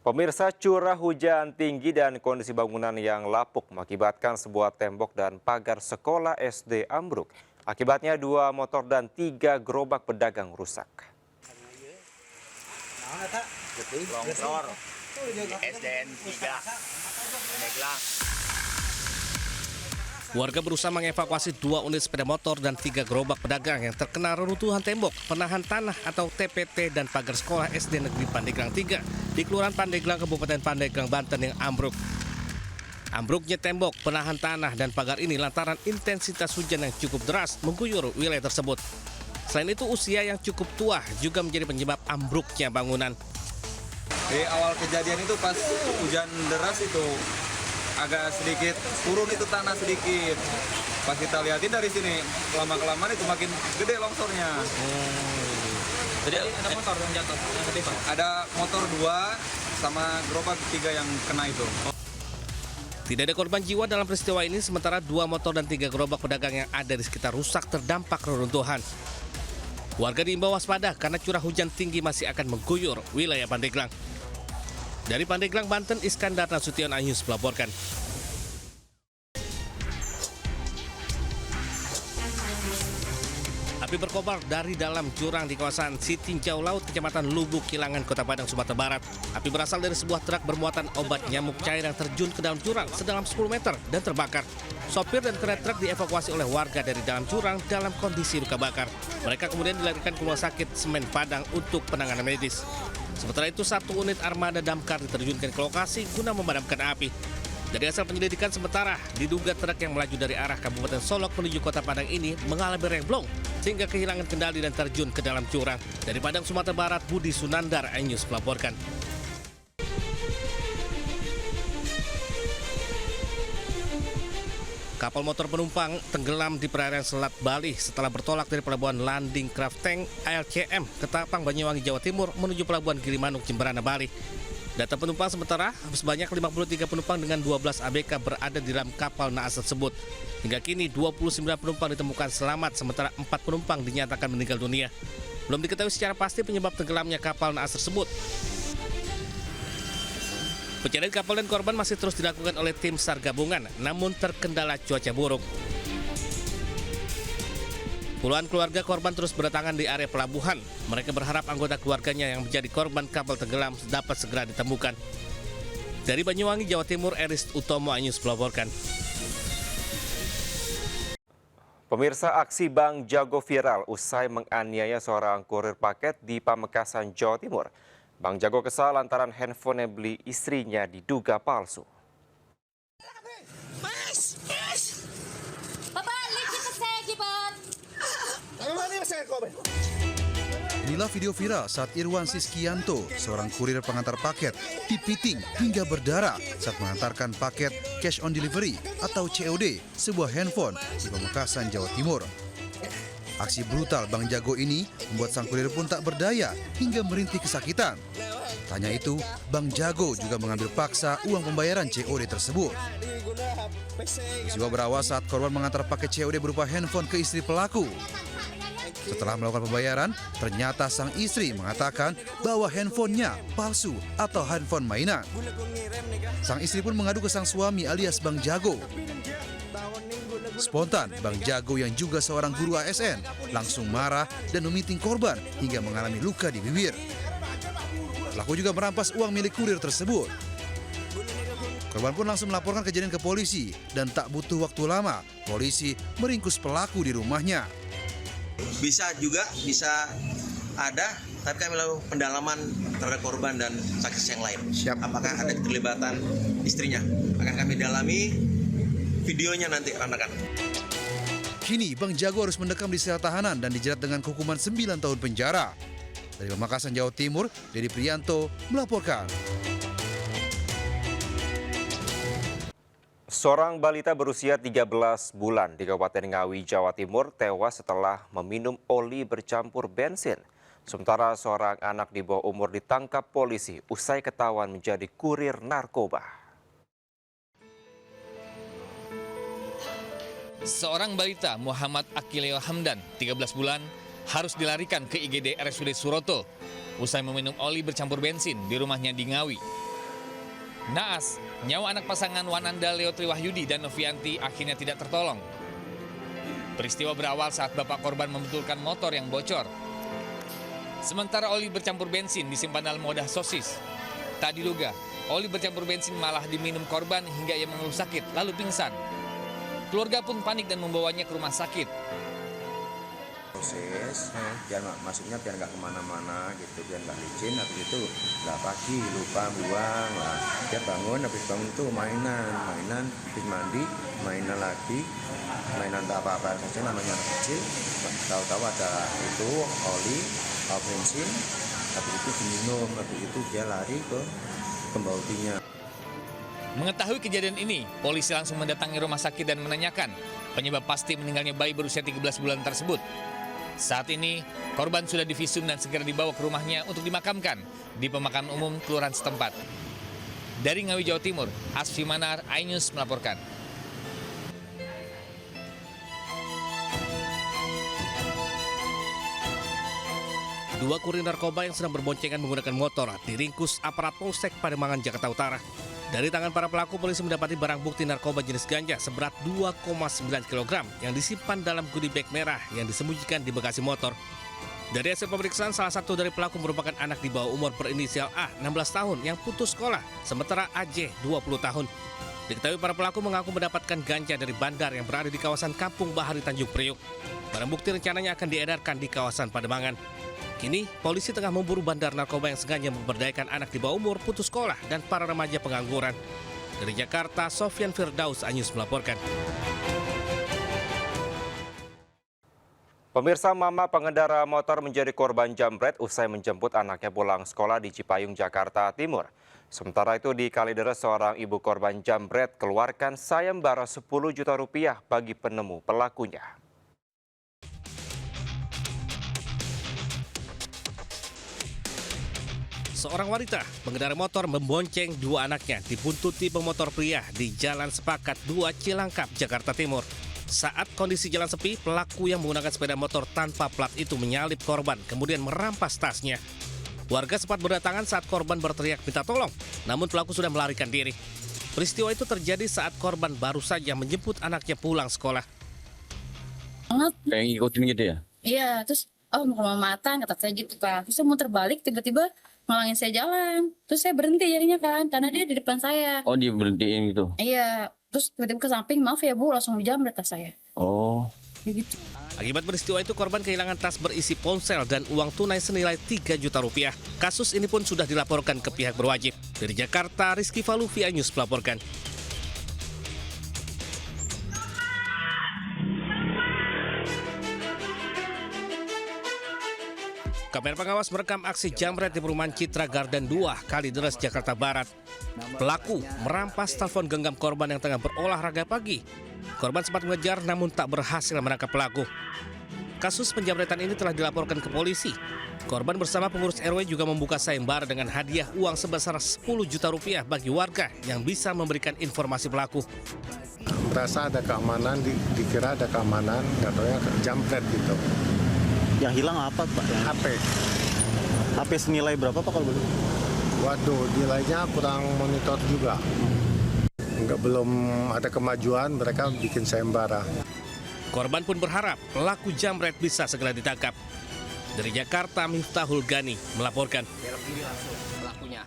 Pemirsa, curah hujan tinggi dan kondisi bangunan yang lapuk mengakibatkan sebuah tembok dan pagar sekolah SD ambruk. Akibatnya 2 motor dan 3 gerobak pedagang rusak. Longsor SDN 3 Pandeglang. Warga berusaha mengevakuasi 2 unit sepeda motor dan 3 gerobak pedagang yang terkena reruntuhan tembok, penahan tanah atau TPT dan pagar sekolah SD Negeri Pandeglang 3 di Kelurahan Pandeglang, Kabupaten Pandeglang, Banten yang ambruk. Ambruknya tembok, penahan tanah dan pagar ini lantaran intensitas hujan yang cukup deras mengguyur wilayah tersebut. Selain itu, usia yang cukup tua juga menjadi penyebab ambruknya bangunan. Di awal kejadian itu pas hujan deras itu agak sedikit turun itu tanah sedikit. Pas kita lihatin dari sini, lama-kelamaan itu makin gede longsornya. Jadi ada motor yang jatuh, yang gede Pak? Ada motor 2 sama gerobak 3 yang kena itu. Tidak ada korban jiwa dalam peristiwa ini, sementara 2 motor dan 3 gerobak pedagang yang ada di sekitar rusak terdampak reruntuhan. Warga diimbau waspada karena curah hujan tinggi masih akan mengguyur wilayah Pandeglang. Dari Pandeglang, Banten, Iskandar Nasution Anyus melaporkan. Api berkobar dari dalam jurang di kawasan Sitinjau Laut, Kecamatan Lubuk, Kilangan, Kota Padang, Sumatera Barat. Api berasal dari sebuah truk bermuatan obat nyamuk cair yang terjun ke dalam jurang sedalam 10 meter dan terbakar. Sopir dan kernet truk dievakuasi oleh warga dari dalam jurang dalam kondisi luka bakar. Mereka kemudian dilarikan ke rumah sakit Semen Padang untuk penanganan medis. Sementara itu, 1 unit armada damkar diterjunkan ke lokasi guna memadamkan api. Dari hasil penyelidikan sementara, diduga truk yang melaju dari arah Kabupaten Solok menuju Kota Padang ini mengalami remblong sehingga kehilangan kendali dan terjun ke dalam jurang. Dari Padang, Sumatera Barat, Budi Sunandar Anyus melaporkan. Kapal motor penumpang tenggelam di perairan Selat Bali setelah bertolak dari pelabuhan Landing Craft Tank ALCM Ketapang, Banyuwangi, Jawa Timur menuju pelabuhan Gilimanuk, Jemberana, Bali. Data penumpang sementara, sebanyak 53 penumpang dengan 12 ABK berada di dalam kapal naas tersebut. Hingga kini 29 penumpang ditemukan selamat, sementara 4 penumpang dinyatakan meninggal dunia. Belum diketahui secara pasti penyebab tenggelamnya kapal naas tersebut. Pencarian kapal dan korban masih terus dilakukan oleh tim SAR gabungan, namun terkendala cuaca buruk. Puluhan keluarga korban terus berdatangan di area pelabuhan. Mereka berharap anggota keluarganya yang menjadi korban kapal tenggelam dapat segera ditemukan. Dari Banyuwangi, Jawa Timur, Eris Utomo Anyus melaporkan. Pemirsa, aksi Bang Jago viral usai menganiaya seorang kurir paket di Pamekasan, Jawa Timur. Bang Jago kesal lantaran handphone yang beli istrinya diduga palsu. Inilah video viral saat Irwan Siskianto, seorang kurir pengantar paket, dipiting hingga berdarah saat mengantarkan paket cash on delivery atau COD, sebuah handphone di Pamekasan, Jawa Timur. Aksi brutal Bang Jago ini membuat sang kurir pun tak berdaya hingga merintih kesakitan. Tanya itu, Bang Jago juga mengambil paksa uang pembayaran COD tersebut. Peristiwa berawal saat korban mengantar paket COD berupa handphone ke istri pelaku. Setelah melakukan pembayaran, ternyata sang istri mengatakan bahwa handphonenya palsu atau handphone mainan. Sang istri pun mengadu ke sang suami alias Bang Jago. Spontan, Bang Jago yang juga seorang guru ASN langsung marah dan memiting korban hingga mengalami luka di bibir. Pelaku juga merampas uang milik kurir tersebut. Korban pun langsung melaporkan kejadian ke polisi dan tak butuh waktu lama, polisi meringkus pelaku di rumahnya. Bisa ada, tapi kami melakukan pendalaman terhadap korban dan saksi yang lain. Apakah ada keterlibatan istrinya? Akan kami dalami. Videonya nanti rekan-rekan. Kini Bang Jago harus mendekam di sel tahanan dan dijerat dengan hukuman 9 tahun penjara. Dari Pamekasan, Jawa Timur, Dedi Prianto melaporkan. Seorang balita berusia 13 bulan di Kabupaten Ngawi, Jawa Timur tewas setelah meminum oli bercampur bensin. Sementara seorang anak di bawah umur ditangkap polisi usai ketahuan menjadi kurir narkoba. Seorang balita Muhammad Akileo Hamdan, 13 bulan, harus dilarikan ke IGD RSUD Suroto usai meminum oli bercampur bensin di rumahnya di Ngawi. Naas, nyawa anak pasangan Wananda Leo Triwahyudi dan Novianti akhirnya tidak tertolong. Peristiwa berawal saat bapak korban membetulkan motor yang bocor. Sementara oli bercampur bensin disimpan dalam wadah sosis. Tak diduga, oli bercampur bensin malah diminum korban hingga ia mengeluh sakit lalu pingsan. Keluarga pun panik dan membawanya ke rumah sakit. Proses biar maksudnya biar nggak kemana-mana gitu, biar nggak licin. Habis itu nggak pagi lupa buang lah, dia bangun, habis bangun itu mainan habis mandi mainan lagi, mainan tak apa-apa saja namanya anak kecil. Tahu-tahu ada itu oli bensin, habis itu diminum, habis itu dia lari ke pembautinya. Mengetahui kejadian ini, polisi langsung mendatangi rumah sakit dan menanyakan penyebab pasti meninggalnya bayi berusia 13 bulan tersebut. Saat ini, korban sudah divisum dan segera dibawa ke rumahnya untuk dimakamkan di pemakaman umum kelurahan setempat. Dari Ngawi, Jawa Timur, Asfi Manar, iNews melaporkan. Dua kurir narkoba yang sedang berboncengan menggunakan motor diringkus aparat Polsek Pademangan, Jakarta Utara. Dari tangan para pelaku, polisi mendapati barang bukti narkoba jenis ganja seberat 2,9 kg yang disimpan dalam goodie bag merah yang disembunyikan di bagasi motor. Dari hasil pemeriksaan, salah satu dari pelaku merupakan anak di bawah umur berinisial A, 16 tahun, yang putus sekolah, sementara AJ, 20 tahun. Diketahui para pelaku mengaku mendapatkan ganja dari bandar yang berada di kawasan Kampung Bahari, Tanjung Priuk. Barang bukti rencananya akan diedarkan di kawasan Pademangan. Kini, polisi tengah memburu bandar narkoba yang sengaja memberdayakan anak di bawah umur putus sekolah dan para remaja pengangguran. Dari Jakarta, Sofyan Firdaus, iNews melaporkan. Pemirsa, mama pengendara motor menjadi korban jambret usai menjemput anaknya pulang sekolah di Cipayung, Jakarta Timur. Sementara itu di Kalideres, seorang ibu korban jambret keluarkan sayembara 10 juta rupiah bagi penemu pelakunya. Seorang wanita pengendara motor membonceng dua anaknya dibuntuti pemotor pria di Jalan Sepakat 2 Cilangkap, Jakarta Timur. Saat kondisi jalan sepi, pelaku yang menggunakan sepeda motor tanpa plat itu menyalip korban, kemudian merampas tasnya. Warga sempat berdatangan saat korban berteriak minta tolong, namun pelaku sudah melarikan diri. Peristiwa itu terjadi saat korban baru saja menjemput anaknya pulang sekolah. Kayak ngikutin gitu ya? Iya, terus mau matang, kata saya gitu kan. Terus saya muter balik, tiba-tiba ngalangin saya jalan. Terus saya berhenti jadinya kan, karena dia di depan saya. Oh, dia berhentiin gitu? Iya, terus tiba-tiba ke samping, maaf ya Bu, langsung dijamret tas saya. Oh. Gitu. Akibat peristiwa itu, korban kehilangan tas berisi ponsel dan uang tunai senilai 3 juta rupiah. Kasus ini pun sudah dilaporkan ke pihak berwajib. Dari Jakarta, Rizky Falufi, iNews melaporkan. Kamera pengawas merekam aksi jambret di perumahan Citra Garden 2, Kalideres, Jakarta Barat. Pelaku merampas telepon genggam korban yang tengah berolahraga pagi. Korban sempat mengejar namun tak berhasil menangkap pelaku. Kasus penjambretan ini telah dilaporkan ke polisi. Korban bersama pengurus RW juga membuka sayembara dengan hadiah uang sebesar 10 juta rupiah bagi warga yang bisa memberikan informasi pelaku. Merasa ada keamanan, dikira ada keamanan, katanya jambret gitu. Yang hilang apa Pak? HP. HP senilai berapa Pak kalau boleh? Waduh, nilainya kurang monitor juga. Belum ada kemajuan, mereka bikin sayembara. Korban pun berharap pelaku jambret bisa segera ditangkap. Dari Jakarta, Miftahul Gani melaporkan. Belok kiri langsung pelakunya.